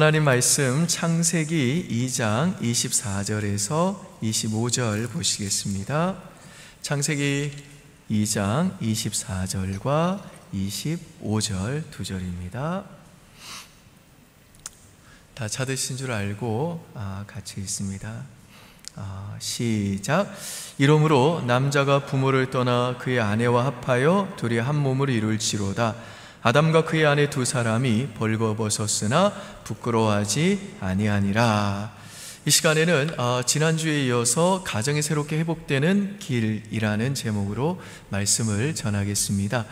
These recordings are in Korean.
하나님 말씀 창세기 2장 24절에서 25절 보시겠습니다. 창세기 2장 24절과 25절 두 절입니다. 다 찾으신 줄 알고 같이 읽습니다. 시작. 이러므로 남자가 부모를 떠나 그의 아내와 합하여 둘이 한 몸을 이룰지로다. 아담과 그의 아내 두 사람이 벌거벗었으나 부끄러워하지 아니하니라. 이 시간에는 지난주에 이어서 가정이 새롭게 회복되는 길이라는 제목으로 말씀을 전하겠습니다.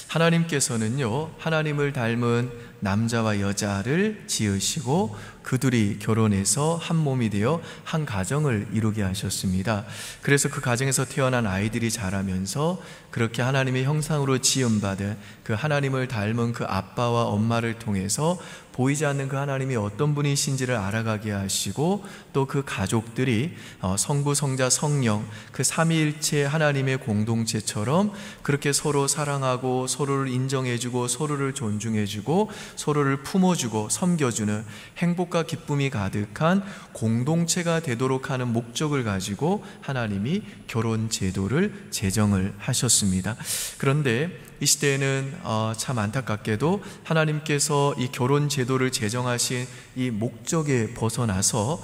하나님께서는요, 하나님을 닮은 남자와 여자를 지으시고 그들이 결혼해서 한 몸이 되어 한 가정을 이루게 하셨습니다. 그래서 그 가정에서 태어난 아이들이 자라면서 그렇게 하나님의 형상으로 지음받은 그 하나님을 닮은 그 아빠와 엄마를 통해서 보이지 않는 그 하나님이 어떤 분이신지를 알아가게 하시고 또 그 가족들이 성부, 성자, 성령 그 삼위일체 하나님의 공동체처럼 그렇게 서로 사랑하고 서로를 인정해주고 서로를 존중해주고 서로를 품어주고 섬겨주는 행복과 기쁨이 가득한 공동체가 되도록 하는 목적을 가지고 하나님이 결혼 제도를 제정을 하셨습니다. 그런데 이 시대에는 참 안타깝게도 하나님께서 이 결혼 제도를 제정하신 이 목적에 벗어나서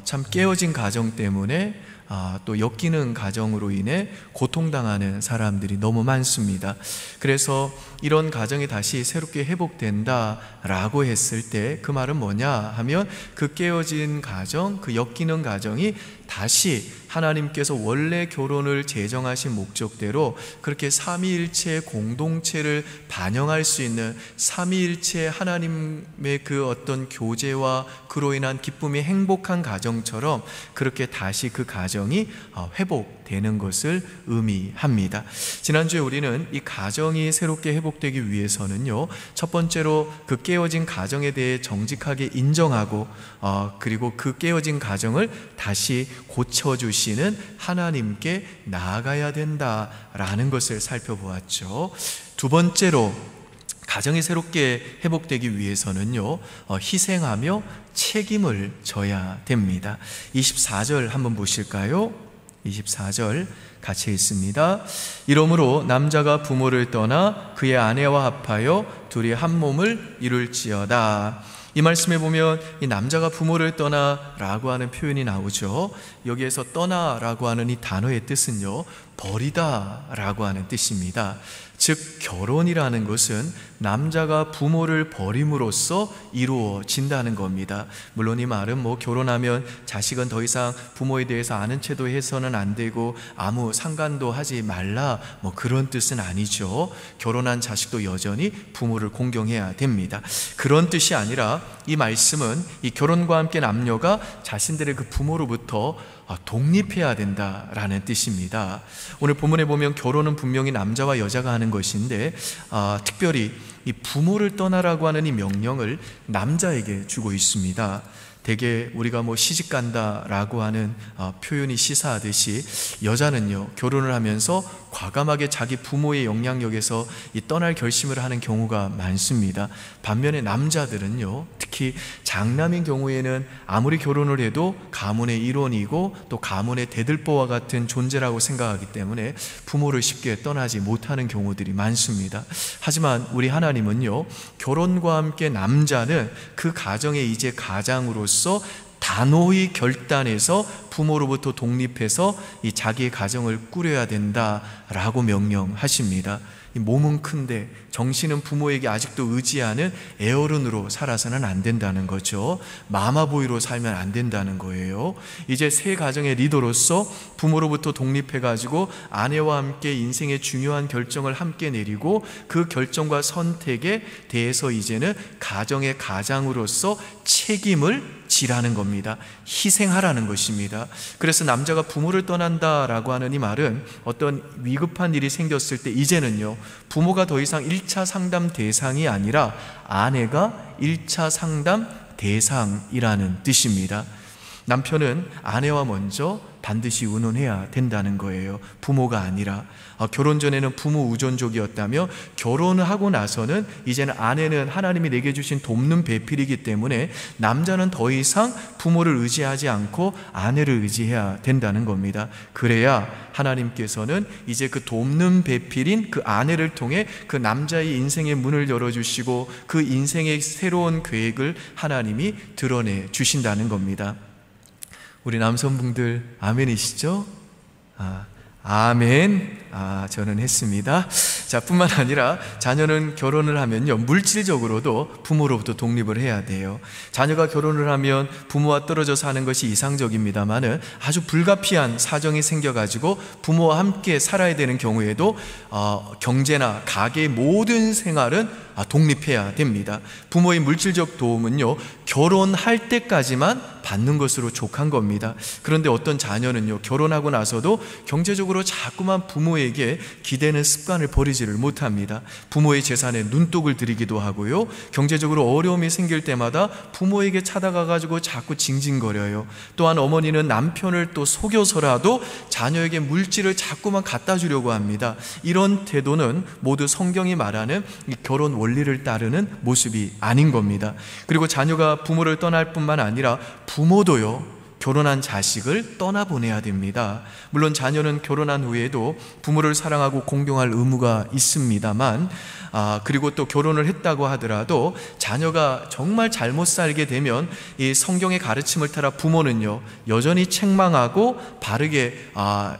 참 깨어진 가정 때문에 또 엮이는 가정으로 인해 고통당하는 사람들이 너무 많습니다. 그래서 이런 가정이 다시 새롭게 회복된다라고 했을 때 그 말은 뭐냐 하면 그 깨어진 가정, 그 엮이는 가정이 다시 하나님께서 원래 결혼을 제정하신 목적대로 그렇게 삼위일체 공동체를 반영할 수 있는 삼위일체 하나님의 그 어떤 교제와 그로 인한 기쁨이 행복한 가정처럼 그렇게 다시 그 가정이 회복되는 것을 의미합니다. 지난주에 우리는 이 가정이 새롭게 회복되기 위해서는요, 첫 번째로 그 깨어진 가정에 대해 정직하게 인정하고 그리고 그 깨어진 가정을 다시 고쳐주시는 하나님께 나아가야 된다라는 것을 살펴보았죠. 두 번째로 가정이 새롭게 회복되기 위해서는요, 희생하며 책임을 져야 됩니다. 24절 한번 보실까요? 24절 같이 읽습니다. 이러므로 남자가 부모를 떠나 그의 아내와 합하여 둘이 한 몸을 이룰지어다. 이 말씀에 보면 이 남자가 부모를 떠나라고 하는 표현이 나오죠. 여기에서 떠나라고 하는 이 단어의 뜻은요, 버리다라고 하는 뜻입니다. 즉 결혼이라는 것은 남자가 부모를 버림으로써 이루어진다는 겁니다. 물론 이 말은 결혼하면 자식은 더 이상 부모에 대해서 아는 채도 해서는 안 되고 아무 상관도 하지 말라 그런 뜻은 아니죠. 결혼한 자식도 여전히 부모를 공경해야 됩니다. 그런 뜻이 아니라 이 말씀은 이 결혼과 함께 남녀가 자신들의 그 부모로부터 독립해야 된다라는 뜻입니다. 오늘 본문에 보면 결혼은 분명히 남자와 여자가 하는 것인데 특별히 이 부모를 떠나라고 하는 이 명령을 남자에게 주고 있습니다. 대개 우리가 시집간다라고 하는 표현이 시사하듯이 여자는요, 결혼을 하면서 과감하게 자기 부모의 영향력에서 떠날 결심을 하는 경우가 많습니다. 반면에 남자들은요, 특히 장남인 경우에는 아무리 결혼을 해도 가문의 일원이고 또 가문의 대들보와 같은 존재라고 생각하기 때문에 부모를 쉽게 떠나지 못하는 경우들이 많습니다. 하지만 우리 하나님은요, 결혼과 함께 남자는 그 가정의 이제 가장으로서 단호히 결단해서 부모로부터 독립해서 이 자기의 가정을 꾸려야 된다라고 명령하십니다. 이 몸은 큰데 정신은 부모에게 아직도 의지하는 애어른으로 살아서는 안 된다는 거죠. 마마보이로 살면 안 된다는 거예요. 이제 새 가정의 리더로서 부모로부터 독립해가지고 아내와 함께 인생의 중요한 결정을 함께 내리고 그 결정과 선택에 대해서 이제는 가정의 가장으로서 책임을 지라는 겁니다. 희생하라는 것입니다. 그래서 남자가 부모를 떠난다라고 하는 이 말은 어떤 위급한 일이 생겼을 때 이제는요, 부모가 더 이상 1차 상담 대상이 아니라 아내가 1차 상담 대상이라는 뜻입니다. 남편은 아내와 먼저 반드시 의논해야 된다는 거예요. 부모가 아니라. 결혼 전에는 부모 의존족이었다며 결혼을 하고 나서는 이제는 아내는 하나님이 내게 주신 돕는 배필이기 때문에 남자는 더 이상 부모를 의지하지 않고 아내를 의지해야 된다는 겁니다. 그래야 하나님께서는 이제 그 돕는 배필인 그 아내를 통해 그 남자의 인생의 문을 열어주시고 그 인생의 새로운 계획을 하나님이 드러내 주신다는 겁니다. 우리 남성분들 아멘이시죠? 아멘. 저는 했습니다. 자, 뿐만 아니라 자녀는 결혼을 하면요, 물질적으로도 부모로부터 독립을 해야 돼요. 자녀가 결혼을 하면 부모와 떨어져 사는 것이 이상적입니다만은 아주 불가피한 사정이 생겨가지고 부모와 함께 살아야 되는 경우에도 경제나 가게의 모든 생활은 독립해야 됩니다. 부모의 물질적 도움은요, 결혼할 때까지만 받는 것으로 족한 겁니다. 그런데 어떤 자녀는요, 결혼하고 나서도 경제적으로 자꾸만 부모에게 기대는 습관을 버리지를 못합니다. 부모의 재산에 눈독을 들이기도 하고요, 경제적으로 어려움이 생길 때마다 부모에게 찾아가가지고 자꾸 징징거려요. 또한 어머니는 남편을 또 속여서라도 자녀에게 물질을 자꾸만 갖다 주려고 합니다. 이런 태도는 모두 성경이 말하는 이 결혼 원리를 따르는 모습이 아닌 겁니다. 그리고 자녀가 부모를 떠날 뿐만 아니라 부모도요, 결혼한 자식을 떠나보내야 됩니다. 물론 자녀는 결혼한 후에도 부모를 사랑하고 공경할 의무가 있습니다만, 그리고 또 결혼을 했다고 하더라도 자녀가 정말 잘못 살게 되면 이 성경의 가르침을 따라 부모는요, 여전히 책망하고 바르게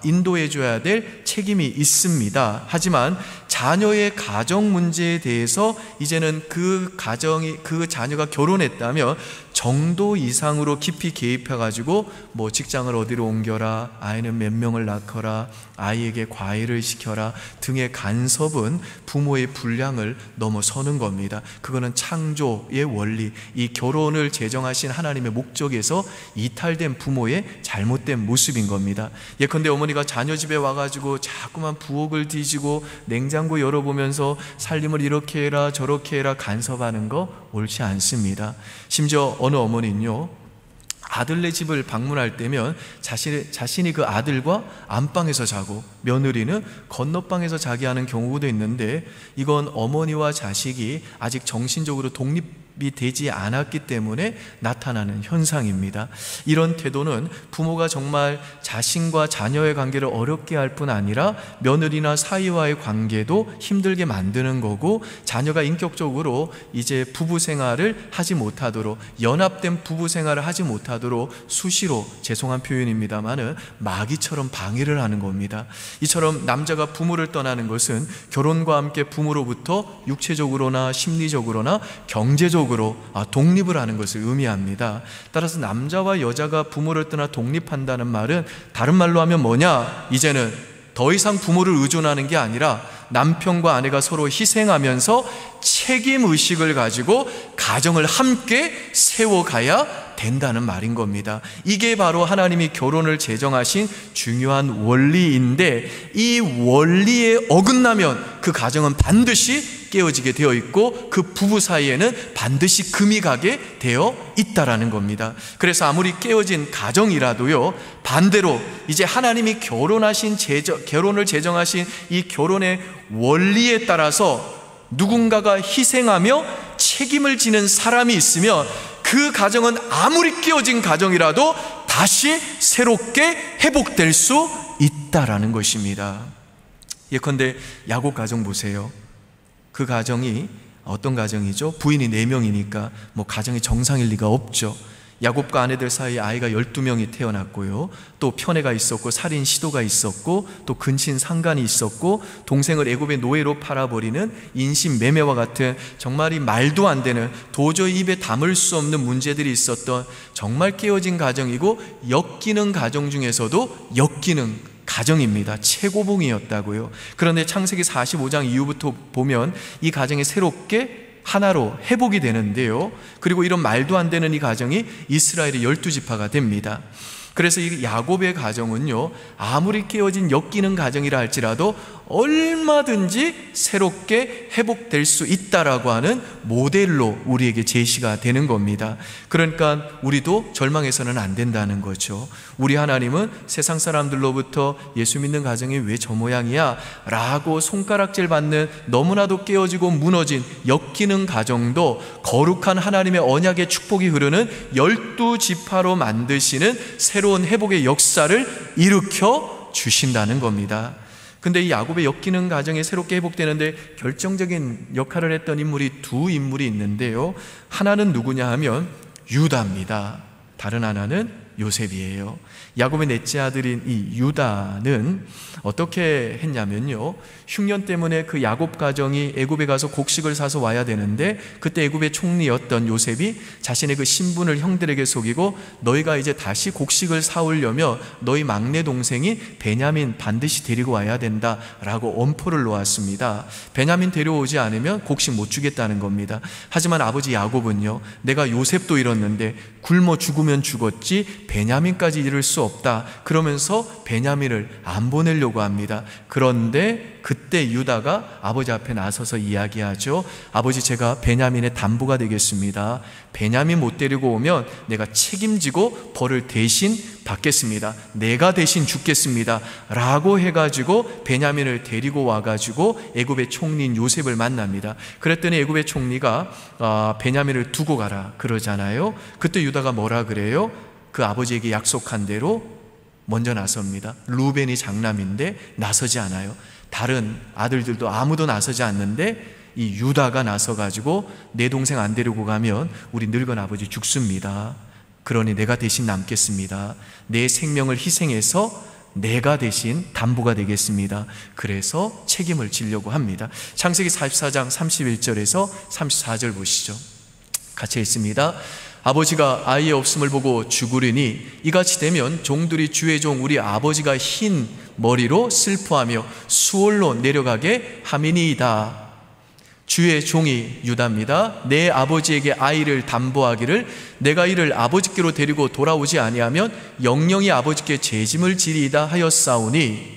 인도해 줘야 될 책임이 있습니다. 하지만 자녀의 가정 문제에 대해서 이제는 그 자녀가 결혼했다면 정도 이상으로 깊이 개입해가지고 뭐 직장을 어디로 옮겨라, 아이는 몇 명을 낳거라, 아이에게 과외를 시켜라 등의 간섭은 부모의 분량을 넘어서는 겁니다. 그거는 창조의 원리, 이 결혼을 제정하신 하나님의 목적에서 이탈된 부모의 잘못된 모습인 겁니다. 예컨대 어머니가 자녀 집에 와가지고 자꾸만 부엌을 뒤지고 냉장고 열어보면서 살림을 이렇게 해라 저렇게 해라 간섭하는 거 옳지 않습니다. 심지어 어느 어머니는요, 아들네 집을 방문할 때면 자신이 그 아들과 안방에서 자고 며느리는 건너방에서 자게 하는 경우도 있는데, 이건 어머니와 자식이 아직 정신적으로 독립이 되지 않았기 때문에 나타나는 현상입니다. 이런 태도는 부모가 정말 자신과 자녀의 관계를 어렵게 할 뿐 아니라 며느리나 사위와의 관계도 힘들게 만드는 거고, 자녀가 인격적으로 이제 부부 생활을 하지 못하도록, 연합된 부부 생활을 하지 못하도록 수시로, 죄송한 표현입니다만은 마귀처럼 방해를 하는 겁니다. 이처럼 남자가 부모를 떠나는 것은 결혼과 함께 부모로부터 육체적으로나 심리적으로나 경제적으로 독립을 하는 것을 의미합니다. 따라서 남자와 여자가 부모를 떠나 독립한다는 말은 다른 말로 하면 뭐냐? 이제는 더 이상 부모를 의존하는 게 아니라 남편과 아내가 서로 희생하면서 책임의식을 가지고 가정을 함께 세워가야 된다는 말인 겁니다. 이게 바로 하나님이 결혼을 제정하신 중요한 원리인데, 이 원리에 어긋나면 그 가정은 반드시 깨어지게 되어 있고 그 부부 사이에는 반드시 금이 가게 되어 있다라는 겁니다. 그래서 아무리 깨어진 가정이라도요, 반대로 이제 하나님이 결혼을 제정하신 이 결혼의 원리에 따라서 누군가가 희생하며 책임을 지는 사람이 있으면 그 가정은 아무리 깨어진 가정이라도 다시 새롭게 회복될 수 있다라는 것입니다. 예컨대 야곱 가정 보세요. 그 가정이 어떤 가정이죠? 부인이 4명이니까 뭐 가정이 정상일 리가 없죠. 야곱과 아내들 사이에 아이가 12명이 태어났고요, 또 편애가 있었고 살인 시도가 있었고 또 근친 상간이 있었고 동생을 애굽의 노예로 팔아버리는 인신매매와 같은 정말 이 말도 안 되는, 도저히 입에 담을 수 없는 문제들이 있었던 정말 깨어진 가정이고 엮이는 가정 중에서도 엮이는 가정입니다. 최고봉이었다고요. 그런데 창세기 45장 이후부터 보면 이 가정이 새롭게 하나로 회복이 되는데요, 그리고 이런 말도 안 되는 이 가정이 이스라엘의 12지파가 됩니다. 그래서 이 야곱의 가정은요, 아무리 깨어진 엮이는 가정이라 할지라도 얼마든지 새롭게 회복될 수 있다라고 하는 모델로 우리에게 제시가 되는 겁니다. 그러니까 우리도 절망해서는 안 된다는 거죠. 우리 하나님은 세상 사람들로부터 예수 믿는 가정이 왜 저 모양이야? 라고 손가락질 받는 너무나도 깨어지고 무너진 엮이는 가정도 거룩한 하나님의 언약의 축복이 흐르는 12지파로 만드시는 새로운 회복의 역사를 일으켜 주신다는 겁니다. 근데 이 야곱의 엮이는 가정이 새롭게 회복되는데 결정적인 역할을 했던 인물이 두 인물이 있는데요, 하나는 누구냐 하면 유다입니다. 다른 하나는 요셉이에요. 야곱의 넷째 아들인 이 유다는 어떻게 했냐면요, 흉년 때문에 그 야곱 가정이 애굽에 가서 곡식을 사서 와야 되는데, 그때 애굽의 총리였던 요셉이 자신의 그 신분을 형들에게 속이고, 너희가 이제 다시 곡식을 사오려면 너희 막내 동생이 베냐민 반드시 데리고 와야 된다 라고 엄포를 놓았습니다. 베냐민 데려오지 않으면 곡식 못 주겠다는 겁니다. 하지만 아버지 야곱은요, 내가 요셉도 잃었는데 굶어 죽으면 죽었지 베냐민까지 잃을 수 없다 그러면서 베냐민을 안 보내려고 합니다. 그런데 그때 유다가 아버지 앞에 나서서 이야기하죠. 아버지, 제가 베냐민의 담보가 되겠습니다. 베냐민 못 데리고 오면 내가 책임지고 벌을 대신 받겠습니다. 내가 대신 죽겠습니다 라고 해가지고 베냐민을 데리고 와가지고 애굽의 총리인 요셉을 만납니다. 그랬더니 애굽의 총리가 베냐민을 두고 가라 그러잖아요. 그때 유다가 뭐라 그래요? 그 아버지에게 약속한 대로 먼저 나섭니다. 루벤이 장남인데 나서지 않아요. 다른 아들들도 아무도 나서지 않는데 이 유다가 나서가지고 내 동생 안 데리고 가면 우리 늙은 아버지 죽습니다. 그러니 내가 대신 남겠습니다. 내 생명을 희생해서 내가 대신 담보가 되겠습니다. 그래서 책임을 지려고 합니다. 창세기 44장 31절에서 34절 보시죠. 같이 읽습니다. 아버지가 아이의 없음을 보고 죽으리니 이같이 되면 종들이 주의 종 우리 아버지가 흰 머리로 슬퍼하며 수월로 내려가게 함이니이다. 주의 종이 유다입니다. 내 아버지에게 아이를 담보하기를 내가 이를 아버지께로 데리고 돌아오지 아니하면 영영이 아버지께 재짐을 지리이다 하였사오니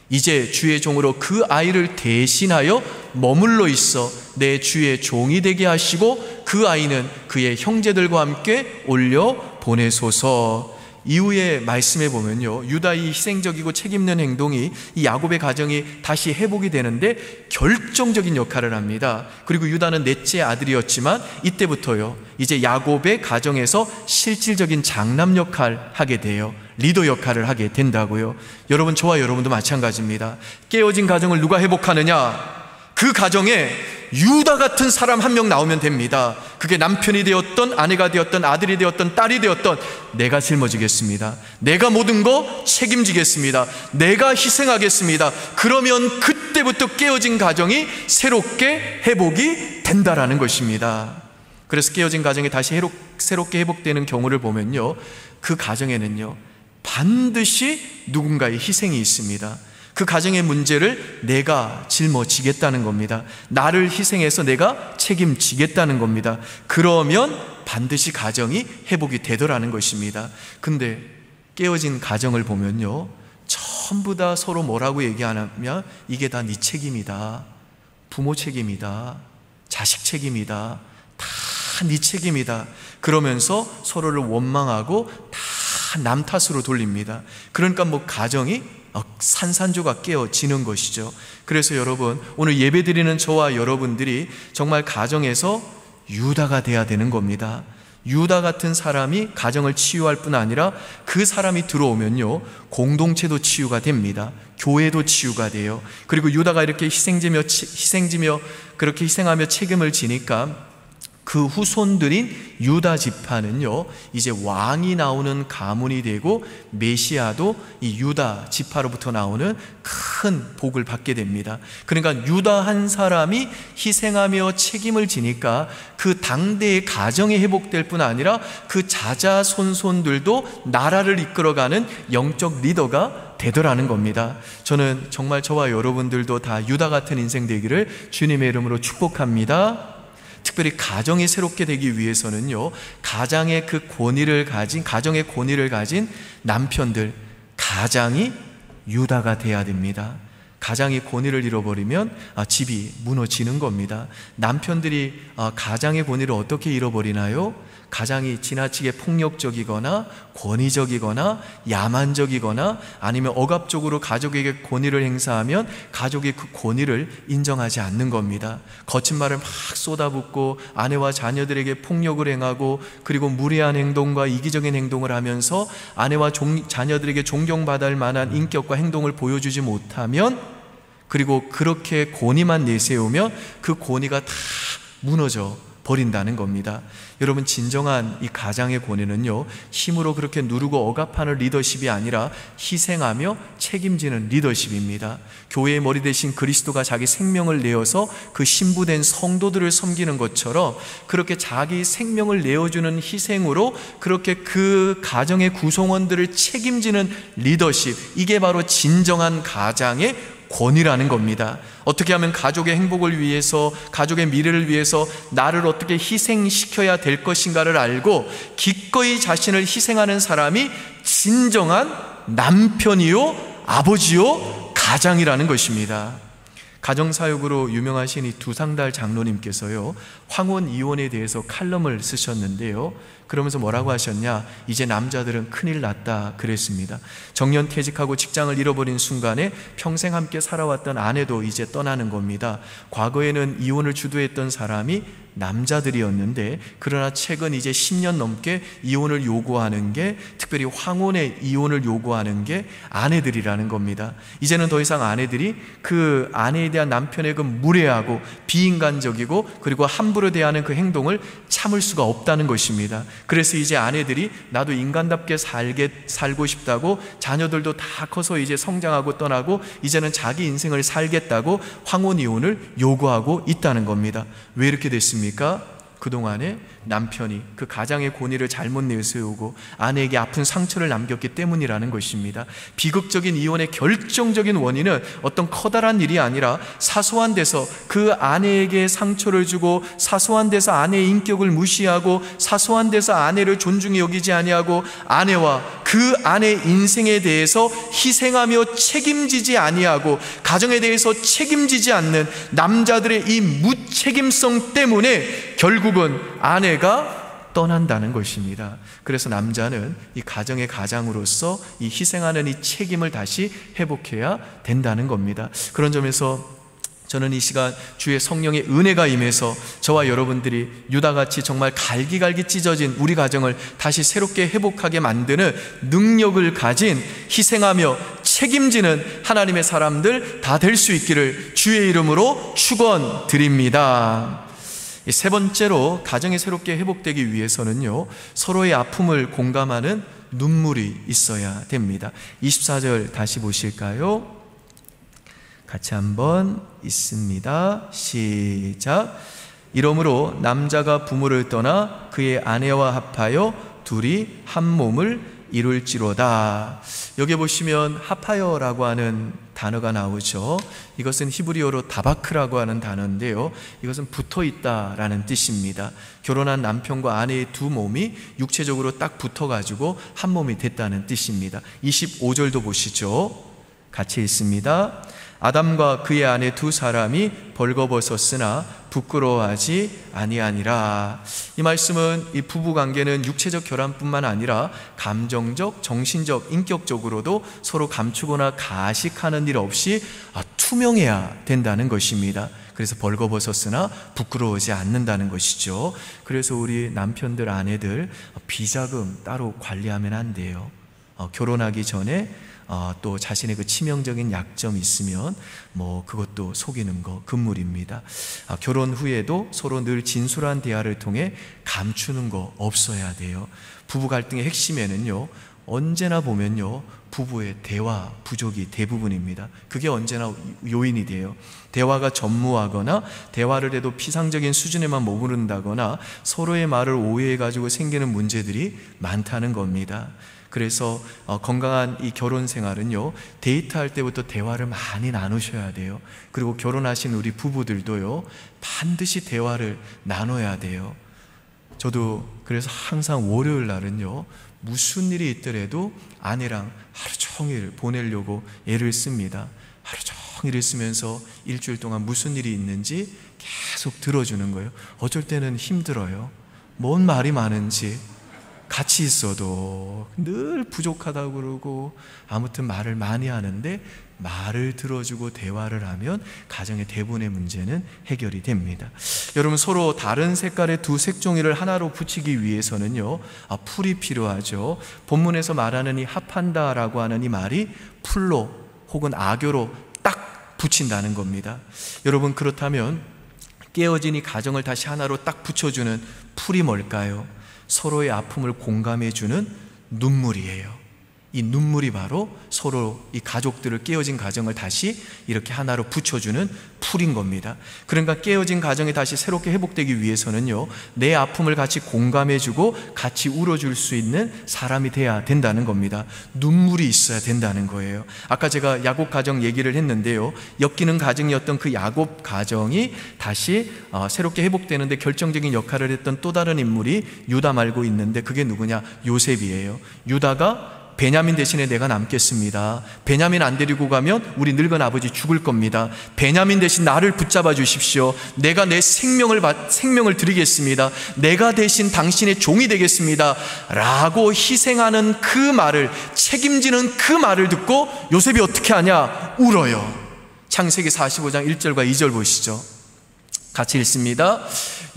이제 주의 종으로 그 아이를 대신하여 머물러 있어 내 주의 종이 되게 하시고 그 아이는 그의 형제들과 함께 올려 보내소서. 이후에 말씀해 보면요, 유다의 희생적이고 책임있는 행동이 이 야곱의 가정이 다시 회복이 되는데 결정적인 역할을 합니다. 그리고 유다는 넷째 아들이었지만 이때부터요, 이제 야곱의 가정에서 실질적인 장남 역할을 하게 돼요. 리더 역할을 하게 된다고요. 여러분, 저와 여러분도 마찬가지입니다. 깨어진 가정을 누가 회복하느냐? 그 가정에 유다 같은 사람 한 명 나오면 됩니다. 그게 남편이 되었던 아내가 되었던 아들이 되었던 딸이 되었던 내가 짊어지겠습니다. 내가 모든 거 책임지겠습니다. 내가 희생하겠습니다. 그러면 그때부터 깨어진 가정이 새롭게 회복이 된다라는 것입니다. 그래서 깨어진 가정이 다시 새롭게 회복되는 경우를 보면요, 그 가정에는요 반드시 누군가의 희생이 있습니다. 그 가정의 문제를 내가 짊어지겠다는 겁니다. 나를 희생해서 내가 책임지겠다는 겁니다. 그러면 반드시 가정이 회복이 되더라는 것입니다. 근데 깨어진 가정을 보면요, 전부 다 서로 뭐라고 얘기하냐면 이게 다 네 책임이다, 부모 책임이다, 자식 책임이다, 다 네 책임이다 그러면서 서로를 원망하고 다 남 탓으로 돌립니다. 그러니까 가정이 산산조각 깨어지는 것이죠. 그래서 여러분, 오늘 예배드리는 저와 여러분들이 정말 가정에서 유다가 돼야 되는 겁니다. 유다 같은 사람이 가정을 치유할 뿐 아니라 그 사람이 들어오면요 공동체도 치유가 됩니다. 교회도 치유가 돼요. 그리고 유다가 이렇게 희생지며 그렇게 희생하며 책임을 지니까 그 후손들인 유다 지파는요 이제 왕이 나오는 가문이 되고 메시아도 이 유다 지파로부터 나오는 큰 복을 받게 됩니다. 그러니까 유다 한 사람이 희생하며 책임을 지니까 그 당대의 가정이 회복될 뿐 아니라 그 자자손손들도 나라를 이끌어가는 영적 리더가 되더라는 겁니다. 저는 정말 저와 여러분들도 다 유다 같은 인생 되기를 주님의 이름으로 축복합니다. 특별히 가정이 새롭게 되기 위해서는요 가정의 권위를 가진 남편들, 가장이 유다가 돼야 됩니다. 가장이 권위를 잃어버리면 집이 무너지는 겁니다. 남편들이 가장의 권위를 어떻게 잃어버리나요? 가장이 지나치게 폭력적이거나 권위적이거나 야만적이거나 아니면 억압적으로 가족에게 권위를 행사하면 가족이 그 권위를 인정하지 않는 겁니다. 거친 말을 막 쏟아붓고 아내와 자녀들에게 폭력을 행하고 그리고 무례한 행동과 이기적인 행동을 하면서 아내와 자녀들에게 존경받을 만한 인격과 행동을 보여주지 못하면, 그리고 그렇게 권위만 내세우면 그 권위가 다 무너져 버린다는 겁니다. 여러분, 진정한 이 가장의 권위는요, 힘으로 그렇게 누르고 억압하는 리더십이 아니라 희생하며 책임지는 리더십입니다. 교회의 머리 대신 그리스도가 자기 생명을 내어서 그 신부된 성도들을 섬기는 것처럼 그렇게 자기 생명을 내어주는 희생으로 그렇게 그 가정의 구성원들을 책임지는 리더십, 이게 바로 진정한 가장의 권위라는 겁니다. 어떻게 하면 가족의 행복을 위해서, 가족의 미래를 위해서 나를 어떻게 희생시켜야 될 것인가를 알고 기꺼이 자신을 희생하는 사람이 진정한 남편이요, 아버지요, 가장이라는 것입니다. 가정사역으로 유명하신 이 두상달 장로님께서요, 황혼 이혼에 대해서 칼럼을 쓰셨는데요, 그러면서 뭐라고 하셨냐? 이제 남자들은 큰일 났다 그랬습니다. 정년퇴직하고 직장을 잃어버린 순간에 평생 함께 살아왔던 아내도 이제 떠나는 겁니다. 과거에는 이혼을 주도했던 사람이 남자들이었는데, 그러나 최근 이제 10년 넘게 이혼을 요구하는 게, 특별히 황혼의 이혼을 요구하는 게 아내들이라는 겁니다. 이제는 더 이상 아내들이 그 아내에 대한 남편의 그 무례하고 비인간적이고 그리고 함부로 대하는 그 행동을 참을 수가 없다는 것입니다. 그래서 이제 아내들이 나도 인간답게 살고 싶다고, 자녀들도 다 커서 이제 성장하고 떠나고 이제는 자기 인생을 살겠다고 황혼 이혼을 요구하고 있다는 겁니다. 왜 이렇게 됐습니까? 그동안에 남편이 그 가장의 권위를 잘못 내세우고 아내에게 아픈 상처를 남겼기 때문이라는 것입니다. 비극적인 이혼의 결정적인 원인은 어떤 커다란 일이 아니라 사소한 데서 그 아내에게 상처를 주고, 사소한 데서 아내의 인격을 무시하고, 사소한 데서 아내를 존중히 여기지 아니하고, 아내와 그 아내의 인생에 대해서 희생하며 책임지지 아니하고 가정에 대해서 책임지지 않는 남자들의 이 무책임성 때문에 결국은 아내가 떠난다는 것입니다. 그래서 남자는 이 가정의 가장으로서 이 희생하는 이 책임을 다시 회복해야 된다는 겁니다. 그런 점에서 저는 이 시간 주의 성령의 은혜가 임해서 저와 여러분들이 유다같이 정말 갈기갈기 찢어진 우리 가정을 다시 새롭게 회복하게 만드는 능력을 가진, 희생하며 책임지는 하나님의 사람들 다 될 수 있기를 주의 이름으로 축원드립니다. 세 번째로, 가정이 새롭게 회복되기 위해서는요, 서로의 아픔을 공감하는 눈물이 있어야 됩니다. 24절 다시 보실까요? 같이 한번 있습니다. 시작. 이러므로 남자가 부모를 떠나 그의 아내와 합하여 둘이 한 몸을 이룰지로다. 여기 보시면 합하여라고 하는 단어가 나오죠. 이것은 히브리어로 다바크라고 하는 단어인데요, 이것은 붙어있다라는 뜻입니다. 결혼한 남편과 아내의 두 몸이 육체적으로 딱 붙어가지고 한 몸이 됐다는 뜻입니다. 25절도 보시죠. 같이 읽습니다. 아담과 그의 아내 두 사람이 벌거벗었으나 부끄러워하지 아니하니라. 이 말씀은 이 부부관계는 육체적 결함뿐만 아니라 감정적, 정신적, 인격적으로도 서로 감추거나 가식하는 일 없이 투명해야 된다는 것입니다. 그래서 벌거벗었으나 부끄러워하지 않는다는 것이죠. 그래서 우리 남편들, 아내들 비자금 따로 관리하면 안 돼요. 결혼하기 전에 또 자신의 그 치명적인 약점이 있으면 그것도 속이는 거 금물입니다. 결혼 후에도 서로 늘 진솔한 대화를 통해 감추는 거 없어야 돼요. 부부 갈등의 핵심에는요, 언제나 보면요, 부부의 대화 부족이 대부분입니다. 그게 언제나 요인이 돼요. 대화가 전무하거나 대화를 해도 피상적인 수준에만 머무른다거나 서로의 말을 오해해가지고 생기는 문제들이 많다는 겁니다. 그래서 건강한 이 결혼 생활은요, 데이트할 때부터 대화를 많이 나누셔야 돼요. 그리고 결혼하신 우리 부부들도요, 반드시 대화를 나눠야 돼요. 저도 그래서 항상 월요일 날은요, 무슨 일이 있더라도 아내랑 하루 종일 보내려고 애를 씁니다. 하루 종일 있으면서 일주일 동안 무슨 일이 있는지 계속 들어주는 거예요. 어쩔 때는 힘들어요. 뭔 말이 많은지. 같이 있어도 늘 부족하다고 그러고 아무튼 말을 많이 하는데, 말을 들어주고 대화를 하면 가정의 대부분의 문제는 해결이 됩니다. 여러분, 서로 다른 색깔의 두 색종이를 하나로 붙이기 위해서는요, 풀이 필요하죠. 본문에서 말하는 이 합한다라고 하는 이 말이 풀로 혹은 악교로 딱 붙인다는 겁니다. 여러분, 그렇다면 깨어진 이 가정을 다시 하나로 딱 붙여주는 풀이 뭘까요? 서로의 아픔을 공감해주는 눈물이에요. 이 눈물이 바로 서로 이 가족들을, 깨어진 가정을 다시 이렇게 하나로 붙여주는 풀인 겁니다. 그러니까 깨어진 가정이 다시 새롭게 회복되기 위해서는요, 내 아픔을 같이 공감해주고 같이 울어줄 수 있는 사람이 돼야 된다는 겁니다. 눈물이 있어야 된다는 거예요. 아까 제가 야곱 가정 얘기를 했는데요, 엮이는 가정이었던 그 야곱 가정이 다시 새롭게 회복되는데 결정적인 역할을 했던 또 다른 인물이 유다 말고 있는데, 그게 누구냐? 요셉이에요. 유다가 베냐민 대신에 내가 남겠습니다. 베냐민 안 데리고 가면 우리 늙은 아버지 죽을 겁니다. 베냐민 대신 나를 붙잡아 주십시오. 내가 내 생명을 드리겠습니다. 내가 대신 당신의 종이 되겠습니다. 라고 희생하는 그 말을, 책임지는 그 말을 듣고 요셉이 어떻게 하냐? 울어요. 창세기 45장 1절과 2절 보시죠. 같이 읽습니다.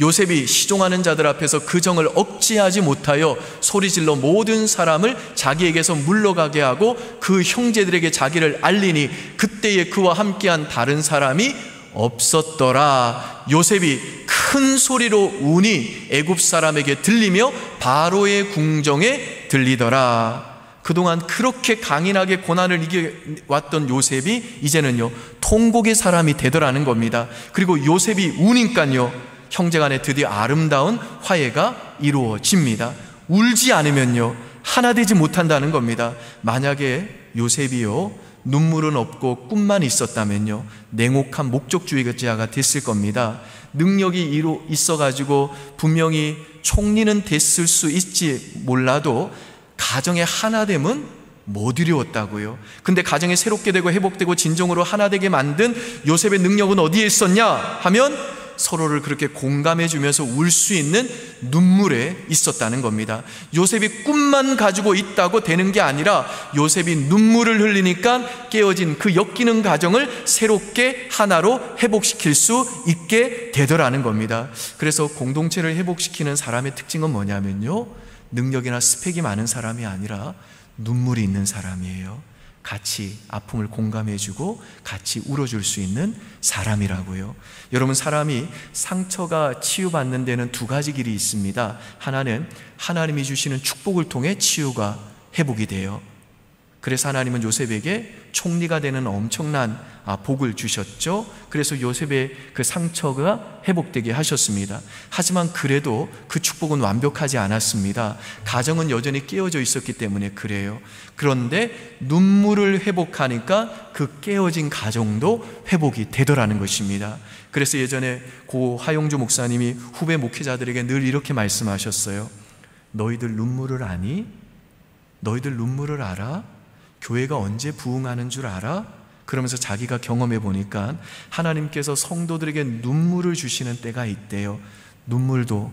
요셉이 시종하는 자들 앞에서 그 정을 억제하지 못하여 소리질러 모든 사람을 자기에게서 물러가게 하고 그 형제들에게 자기를 알리니 그때에 그와 함께한 다른 사람이 없었더라. 요셉이 큰 소리로 우니 애굽 사람에게 들리며 바로의 궁정에 들리더라. 그동안 그렇게 강인하게 고난을 이겨왔던 요셉이 이제는요, 통곡의 사람이 되더라는 겁니다. 그리고 요셉이 우니까요, 형제간에 드디어 아름다운 화해가 이루어집니다. 울지 않으면요, 하나 되지 못한다는 겁니다. 만약에 요셉이요, 눈물은 없고 꿈만 있었다면요, 냉혹한 목적주의자가 됐을 겁니다. 능력이 있어가지고 분명히 총리는 됐을 수 있지 몰라도 가정의 하나됨은 못 이루었다고요. 근데 가정이 새롭게 되고 회복되고 진정으로 하나되게 만든 요셉의 능력은 어디에 있었냐 하면 서로를 그렇게 공감해 주면서 울 수 있는 눈물에 있었다는 겁니다. 요셉이 꿈만 가지고 있다고 되는 게 아니라 요셉이 눈물을 흘리니까 깨어진 그 엮이는 가정을 새롭게 하나로 회복시킬 수 있게 되더라는 겁니다. 그래서 공동체를 회복시키는 사람의 특징은 뭐냐면요, 능력이나 스펙이 많은 사람이 아니라 눈물이 있는 사람이에요. 같이 아픔을 공감해주고 같이 울어줄 수 있는 사람이라고요. 여러분, 사람이 상처가 치유받는 데는 두 가지 길이 있습니다. 하나는 하나님이 주시는 축복을 통해 치유가 회복이 돼요. 그래서 하나님은 요셉에게 총리가 되는 엄청난 복을 주셨죠. 그래서 요셉의 그 상처가 회복되게 하셨습니다. 하지만 그래도 그 축복은 완벽하지 않았습니다. 가정은 여전히 깨어져 있었기 때문에 그래요. 그런데 눈물을 회복하니까 그 깨어진 가정도 회복이 되더라는 것입니다. 그래서 예전에 고 하용주 목사님이 후배 목회자들에게 늘 이렇게 말씀하셨어요. 너희들 눈물을 아니? 너희들 눈물을 알아? 교회가 언제 부흥하는 줄 알아? 그러면서 자기가 경험해 보니까 하나님께서 성도들에게 눈물을 주시는 때가 있대요. 눈물도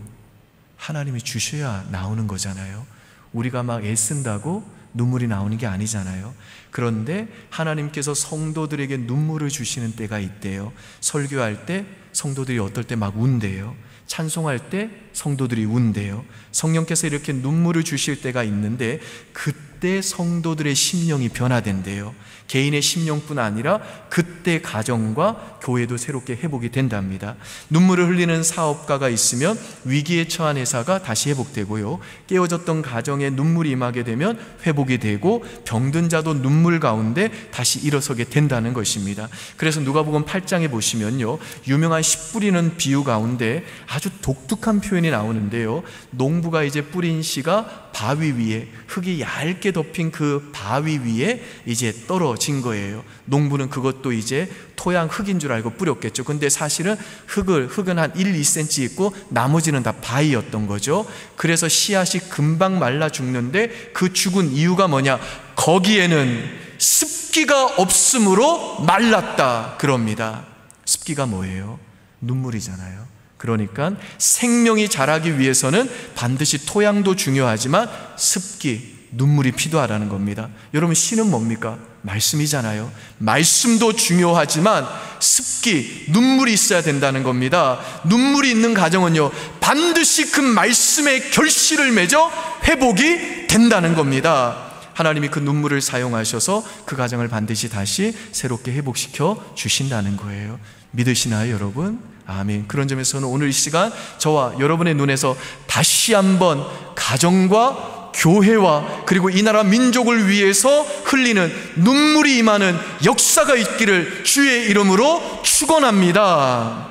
하나님이 주셔야 나오는 거잖아요. 우리가 막 애쓴다고 눈물이 나오는 게 아니잖아요. 그런데 하나님께서 성도들에게 눈물을 주시는 때가 있대요. 설교할 때 성도들이 어떨 때 막 운대요. 찬송할 때 성도들이 운대요. 성령께서 이렇게 눈물을 주실 때가 있는데 그때 성도들의 심령이 변화된대요. 개인의 심령뿐 아니라 그때 가정과 교회도 새롭게 회복이 된답니다. 눈물을 흘리는 사업가가 있으면 위기에 처한 회사가 다시 회복되고요, 깨어졌던 가정에 눈물이 임하게 되면 회복이 되고 병든 자도 눈물 가운데 다시 일어서게 된다는 것입니다. 그래서 누가복음 8장에 보시면요, 유명한 씨 뿌리는 비유 가운데 아주 독특한 표현이 나오는데요, 농부가 이제 뿌린 씨가 바위 위에, 흙이 얇게 덮인 그 바위 위에 이제 떨어진 거예요. 농부는 그것도 이제 토양 흙인 줄 알고 뿌렸겠죠. 근데 사실은 흙은 한 1, 2cm 있고 나머지는 다 바위였던 거죠. 그래서 씨앗이 금방 말라 죽는데 그 죽은 이유가 뭐냐? 거기에는 습 습기가 없으므로 말랐다 그럽니다. 습기가 뭐예요? 눈물이잖아요. 그러니까 생명이 자라기 위해서는 반드시 토양도 중요하지만 습기, 눈물이 필요하다는 겁니다. 여러분, 씨는 뭡니까? 말씀이잖아요. 말씀도 중요하지만 습기, 눈물이 있어야 된다는 겁니다. 눈물이 있는 가정은요, 반드시 그 말씀의 결실을 맺어 회복이 된다는 겁니다. 하나님이 그 눈물을 사용하셔서 그 가정을 반드시 다시 새롭게 회복시켜 주신다는 거예요. 믿으시나요, 여러분? 아멘. 그런 점에서는 오늘 이 시간 저와 여러분의 눈에서 다시 한번 가정과 교회와 그리고 이 나라 민족을 위해서 흘리는 눈물이 임하는 역사가 있기를 주의 이름으로 축원합니다.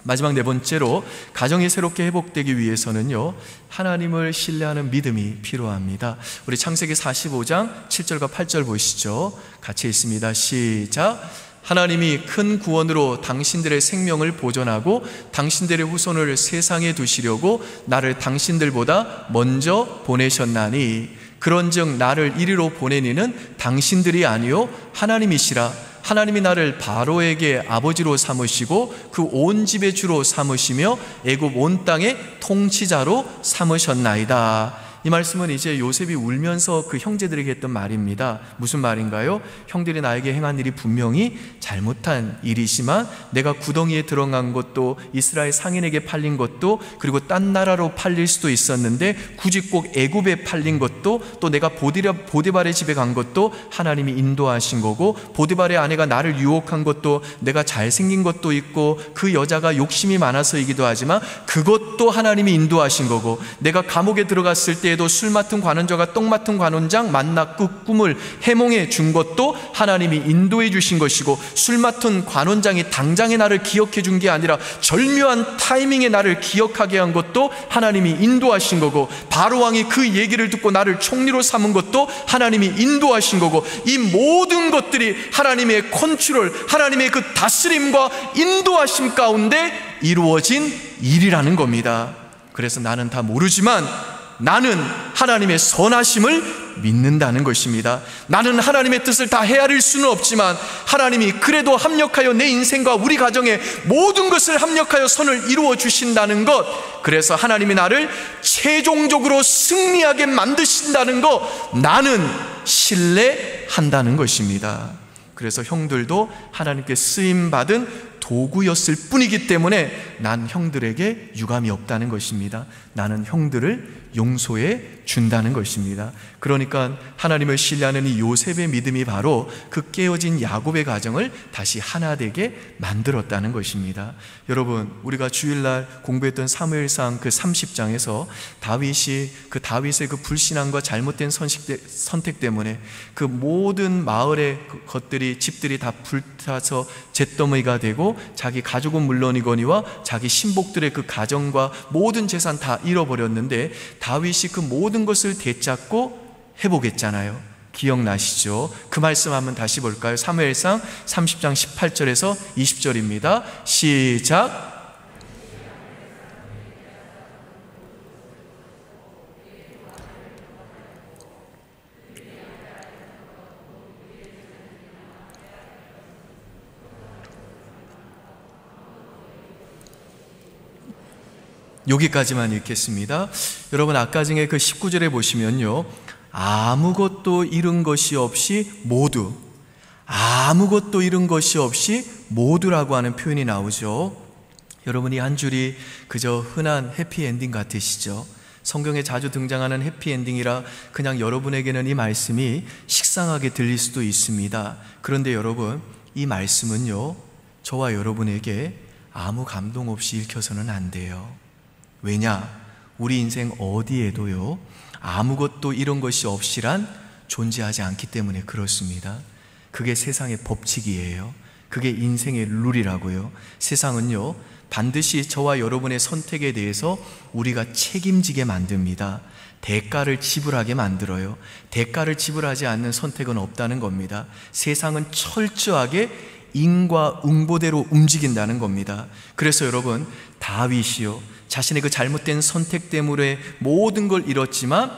마지막 네 번째로, 가정이 새롭게 회복되기 위해서는요, 하나님을 신뢰하는 믿음이 필요합니다. 우리 창세기 45장 7절과 8절 보시죠. 같이 읽습니다. 시작. 하나님이 큰 구원으로 당신들의 생명을 보존하고 당신들의 후손을 세상에 두시려고 나를 당신들보다 먼저 보내셨나니, 그런즉 나를 이리로 보내니는 당신들이 아니요 하나님이시라. 하나님이 나를 바로에게 아버지로 삼으시고 그 온 집의 주로 삼으시며 애굽 온 땅의 통치자로 삼으셨나이다. 이 말씀은 이제 요셉이 울면서 그 형제들에게 했던 말입니다. 무슨 말인가요? 형들이 나에게 행한 일이 분명히 잘못한 일이지만 내가 구덩이에 들어간 것도 이스라엘 상인에게 팔린 것도 그리고 딴 나라로 팔릴 수도 있었는데 굳이 꼭 애굽에 팔린 것도 또 내가 보디발의 집에 간 것도 하나님이 인도하신 거고, 보디발의 아내가 나를 유혹한 것도 내가 잘생긴 것도 있고 그 여자가 욕심이 많아서이기도 하지만 그것도 하나님이 인도하신 거고, 내가 감옥에 들어갔을 때 술 맡은 관원자가 떡 맡은 관원장 만났고 꿈을 해몽해 준 것도 하나님이 인도해 주신 것이고, 술 맡은 관원장이 당장에 나를 기억해 준 게 아니라 절묘한 타이밍에 나를 기억하게 한 것도 하나님이 인도하신 거고, 바로왕이 그 얘기를 듣고 나를 총리로 삼은 것도 하나님이 인도하신 거고, 이 모든 것들이 하나님의 컨트롤, 하나님의 그 다스림과 인도하심 가운데 이루어진 일이라는 겁니다. 그래서 나는 다 모르지만 나는 하나님의 선하심을 믿는다는 것입니다. 나는 하나님의 뜻을 다 헤아릴 수는 없지만 하나님이 그래도 합력하여 내 인생과 우리 가정의 모든 것을 합력하여 선을 이루어 주신다는 것, 그래서 하나님이 나를 최종적으로 승리하게 만드신다는 것, 나는 신뢰한다는 것입니다. 그래서 형들도 하나님께 쓰임받은 도구였을 뿐이기 때문에 난 형들에게 유감이 없다는 것입니다. 나는 형들을 용서해 준다는 것입니다. 그러니까 하나님을 신뢰하는 이 요셉의 믿음이 바로 그 깨어진 야곱의 가정을 다시 하나 되게 만들었다는 것입니다. 여러분, 우리가 주일날 공부했던 사무엘상 그 30장에서 다윗의 그 불신앙과 잘못된 선택 때문에 그 모든 마을의 것들이, 집들이 다 불타서 잿더미가 되고 자기 가족은 물론이거니와 자기 신복들의 그 가정과 모든 재산 다 잃어버렸는데 다윗이 그 모든 것을 되찾고 회복했잖아요. 기억나시죠? 그 말씀 한번 다시 볼까요? 사무엘상 30장 18절에서 20절입니다. 시작. 여기까지만 읽겠습니다. 여러분, 아까 중에 그 19절에 보시면요, 아무것도 잃은 것이 없이 모두, 아무것도 잃은 것이 없이 모두라고 하는 표현이 나오죠. 여러분, 이 한 줄이 그저 흔한 해피엔딩 같으시죠? 성경에 자주 등장하는 해피엔딩이라 그냥 여러분에게는 이 말씀이 식상하게 들릴 수도 있습니다. 그런데 여러분, 이 말씀은요, 저와 여러분에게 아무 감동 없이 읽혀서는 안 돼요. 왜냐? 우리 인생 어디에도요, 아무것도 이런 것이 없이란 존재하지 않기 때문에 그렇습니다. 그게 세상의 법칙이에요. 그게 인생의 룰이라고요. 세상은요, 반드시 저와 여러분의 선택에 대해서 우리가 책임지게 만듭니다. 대가를 지불하게 만들어요. 대가를 지불하지 않는 선택은 없다는 겁니다. 세상은 철저하게 인과 응보대로 움직인다는 겁니다. 그래서 여러분, 다윗이요, 자신의 그 잘못된 선택 때문에 모든 걸 잃었지만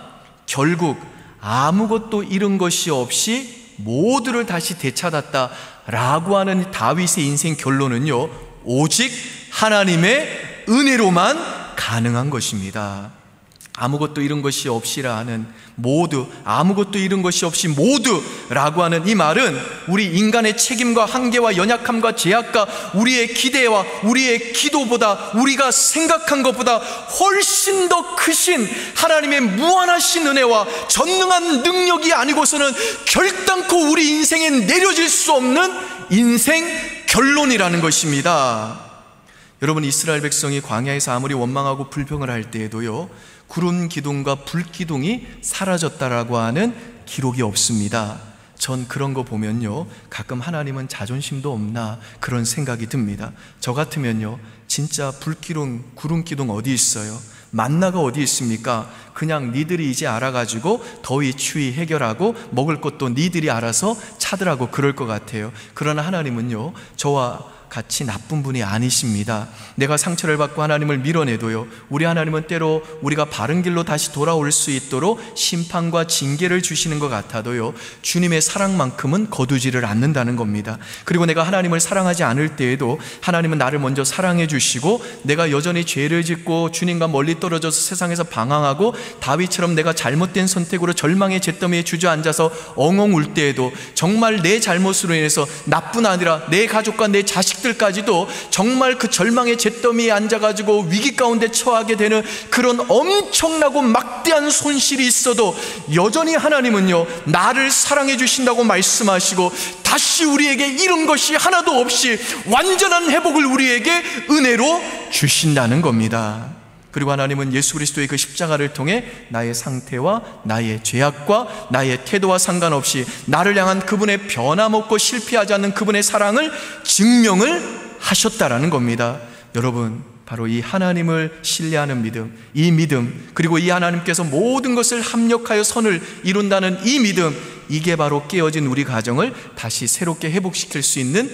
결국 아무것도 잃은 것이 없이 모두를 다시 되찾았다라고 하는 다윗의 인생 결론은요, 오직 하나님의 은혜로만 가능한 것입니다. 아무것도 잃은 것이 없이라 하는 모두, 아무것도 잃은 것이 없이 모두라고 하는 이 말은 우리 인간의 책임과 한계와 연약함과 제약과 우리의 기대와 우리의 기도보다, 우리가 생각한 것보다 훨씬 더 크신 하나님의 무한하신 은혜와 전능한 능력이 아니고서는 결단코 우리 인생에 내려질 수 없는 인생 결론이라는 것입니다. 여러분, 이스라엘 백성이 광야에서 아무리 원망하고 불평을 할 때에도요, 구름 기둥과 불 기둥이 사라졌다라고 하는 기록이 없습니다. 전 그런 거 보면요, 가끔 하나님은 자존심도 없나 그런 생각이 듭니다. 저 같으면요, 진짜 불 기둥, 구름 기둥 어디 있어요? 만나가 어디 있습니까? 그냥 니들이 이제 알아가지고 더위 추위 해결하고 먹을 것도 니들이 알아서 찾으라고 그럴 것 같아요. 그러나 하나님은요, 저와 같이 나쁜 분이 아니십니다. 내가 상처를 받고 하나님을 밀어내도요, 우리 하나님은 때로 우리가 바른 길로 다시 돌아올 수 있도록 심판과 징계를 주시는 것 같아도요, 주님의 사랑만큼은 거두지를 않는다는 겁니다. 그리고 내가 하나님을 사랑하지 않을 때에도 하나님은 나를 먼저 사랑해 주시고, 내가 여전히 죄를 짓고 주님과 멀리 떨어져서 세상에서 방황하고 다윗처럼 내가 잘못된 선택으로 절망의 잿더미에 주저앉아서 엉엉 울 때에도 정말 내 잘못으로 인해서 나뿐 아니라 내 가족과 내 자식들까지도 정말 그 절망의 잿더미에 앉아가지고 위기 가운데 처하게 되는 그런 엄청나고 막대한 손실이 있어도 여전히 하나님은요, 나를 사랑해 주신다고 말씀하시고 다시 우리에게 잃은 것이 하나도 없이 완전한 회복을 우리에게 은혜로 주신다는 겁니다. 그리고 하나님은 예수 그리스도의 그 십자가를 통해 나의 상태와 나의 죄악과 나의 태도와 상관없이 나를 향한 그분의 변함없고 실패하지 않는 그분의 사랑을 증명을 하셨다라는 겁니다. 여러분, 바로 이 하나님을 신뢰하는 믿음, 이 믿음, 그리고 이 하나님께서 모든 것을 합력하여 선을 이룬다는 이 믿음, 이게 바로 깨어진 우리 가정을 다시 새롭게 회복시킬 수 있는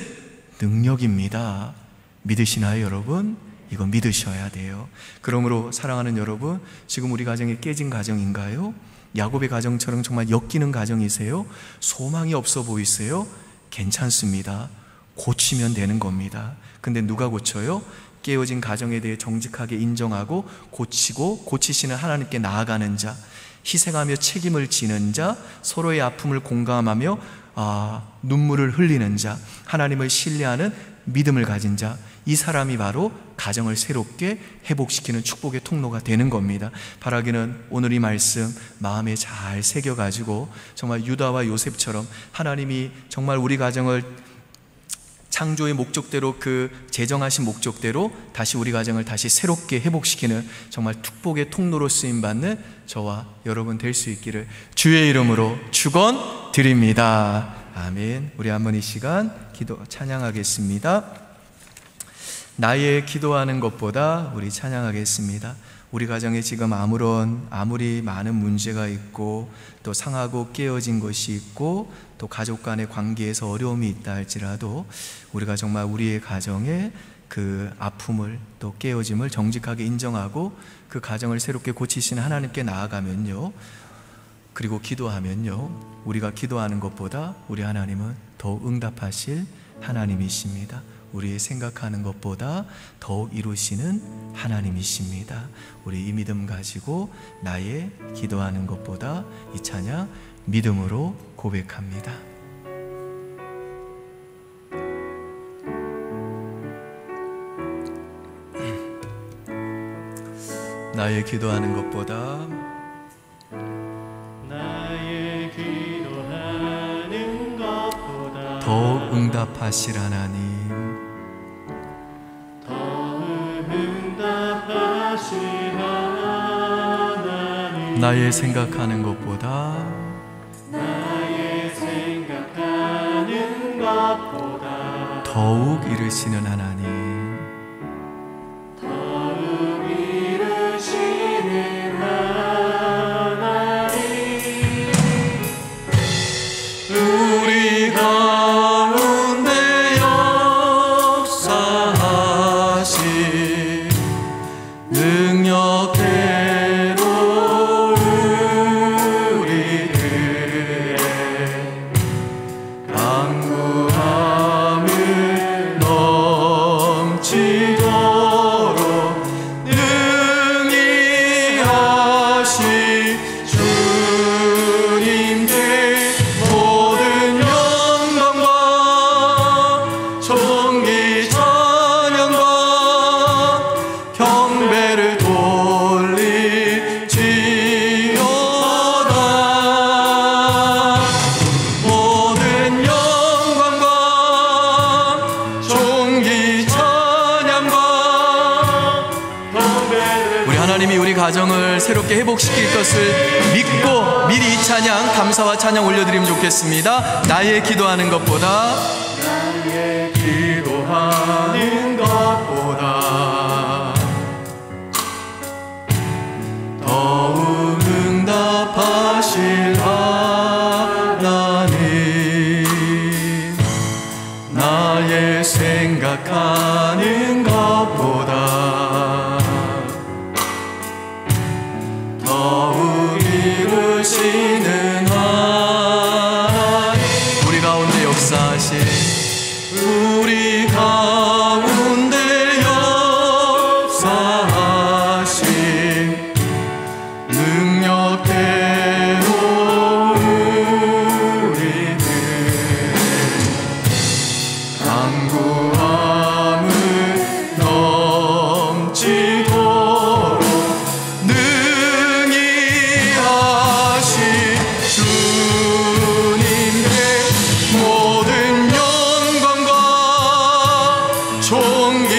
능력입니다. 믿으시나요, 여러분? 이거 믿으셔야 돼요. 그러므로 사랑하는 여러분, 지금 우리 가정이 깨진 가정인가요? 야곱의 가정처럼 정말 엮이는 가정이세요? 소망이 없어 보이세요? 괜찮습니다. 고치면 되는 겁니다. 근데 누가 고쳐요? 깨어진 가정에 대해 정직하게 인정하고 고치고 고치시는 하나님께 나아가는 자, 희생하며 책임을 지는 자, 서로의 아픔을 공감하며 눈물을 흘리는 자, 하나님을 신뢰하는 믿음을 가진 자, 이 사람이 바로 가정을 새롭게 회복시키는 축복의 통로가 되는 겁니다. 바라기는 오늘 이 말씀 마음에 잘 새겨가지고 정말 유다와 요셉처럼 하나님이 정말 우리 가정을 창조의 목적대로, 그 제정하신 목적대로 다시 우리 가정을 다시 새롭게 회복시키는 정말 축복의 통로로 쓰임받는 저와 여러분 될 수 있기를 주의 이름으로 축원드립니다. 아멘. 우리 한번 이 시간 찬양하겠습니다. 나의 기도하는 것보다 우리 찬양하겠습니다. 우리 가정에 지금 아무리 많은 문제가 있고 또 상하고 깨어진 것이 있고 또 가족 간의 관계에서 어려움이 있다 할지라도 우리가 정말 우리의 가정에 그 아픔을 또 깨어짐을 정직하게 인정하고 그 가정을 새롭게 고치시는 하나님께 나아가면요, 그리고 기도하면요, 우리가 기도하는 것보다 우리 하나님은 더욱 응답하실 하나님이십니다. 우리의 생각하는 것보다 더욱 이루시는 하나님이십니다. 우리 이 믿음 가지고 나의 기도하는 것보다 이 찬양 믿음으로 고백합니다. 나의 기도하는 것보다 더욱 응답하실 하나님, 나의 생각하는 것보다 더욱 이루시는 하나님, 우리 가운데 역사하신 능력대로 우리들의 가정을 새롭게 회복시킬 것을 믿고 미리 이 찬양, 감사와 찬양 올려드리면 좋겠습니다. 나의 기도하는 것보다, 나의 기도하는 것보다 더욱 응답하실 하나님, 나의 생각하는 것보다 더욱 이루시는 하나님, 우리 가운데 역사하신, 우리 가운데 역사하신 능력대로 우리들 강구함을 넘치도록 능히 하신 주님께 모든 영광과 존귀